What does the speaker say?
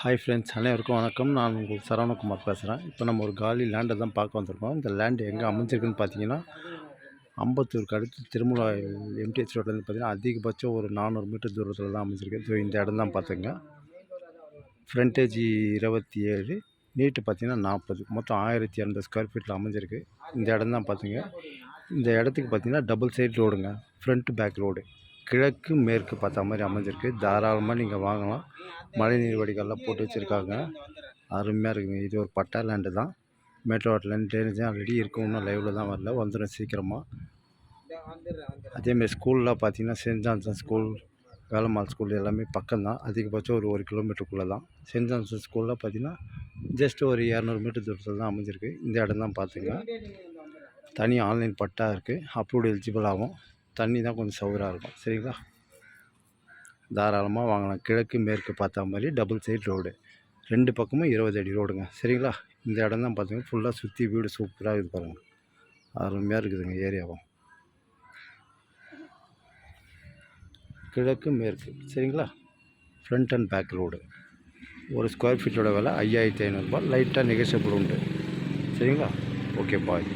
Hi friends, அனைவருக்கும் வணக்கம். நான் உங்கள் சரவணகுமார் பேசுகிறேன். இப்போ நம்ம ஒரு காலி லேண்டை தான் பார்க்க வந்திருக்கோம். இந்த லேண்டு எங்கே அமைஞ்சிருக்குன்னு பார்த்தீங்கன்னா, அம்பத்தூருக்கு அடுத்து திருமலா எம்டிஹெச் ரோட்லேருந்து பார்த்தீங்கன்னா அதிகபட்சம் ஒரு 400 மீட்டர் தூரத்தில் தான் அமைஞ்சிருக்கு. ஸோ இந்த இடம் தான் பார்த்துங்க. ஃப்ரண்டேஜ் 27, நீட்டு பார்த்தீங்கன்னா 40, மொத்தம் 1200 ஸ்கொயர் ஃபீட்டில் அமைஞ்சிருக்கு. இந்த இடம் தான் பார்த்துங்க. இந்த இடத்துக்கு பார்த்தீங்கன்னா டபுள் சைட் ரோடுங்க, ஃப்ரண்ட் பேக் ரோடு, கிழக்கு மேற்கு பார்த்த மாதிரி அமைஞ்சிருக்கு. தாராளமாக நீங்கள் வாங்கலாம். மழைநீர் வடிகால்லாம் போட்டு வச்சுருக்காங்க, அருமையாக இருக்குங்க. இது ஒரு பட்டா லேண்டு தான். மெட்ரோ லேண்ட் ட்ரைனேஜ் ஆல்ரெடி இருக்கும், இன்னும் லைவில் தான் வரல, வந்துடும் சீக்கிரமாக. அதேமாதிரி ஸ்கூல்லாம் பார்த்தீங்கன்னா saint Johnson school, Velammal school எல்லாமே பக்கம்தான். அதிகபட்சம் ஒரு கிலோமீட்டருக்குள்ளே தான். சென்ட் ஜான்சன் ஸ்கூலில் பார்த்தீங்கன்னா ஜஸ்ட் ஒரு 200 மீட்டர் தூரத்தில் தான் அமைஞ்சிருக்கு. இந்த இடம் தான் பார்த்துங்க. தனி ஆன்லைன் பட்டா இருக்குது, அப்ரூவ்டு எலிஜிபிள் ஆகும். தண்ணி தான் கொஞ்சம் சவுராக இருக்கும். சரிங்களா, தாராளமாக வாங்கலாம். கிழக்கு மேற்கு பார்த்த மாதிரி டபுள் சைட் ரோடு, 2 பக்கமும் 20 அடி ரோடுங்க. சரிங்களா, இந்த இடம் தான் பார்த்தீங்கன்னா ஃபுல்லாக சுற்றி வீடு சூப்பராக இருக்குது பாருங்கள், அருமையாக இருக்குதுங்க ஏரியாவும். கிழக்கு மேற்கு, சரிங்களா, ஃப்ரண்ட் அண்ட் பேக் ரோடு. ஒரு ஸ்கொயர் ஃபீட்டோட விலை 5500 ரூபாய். லைட்டாக நெகோஷியபிள் உண்டு. சரிங்களா, ஓகே பாய்.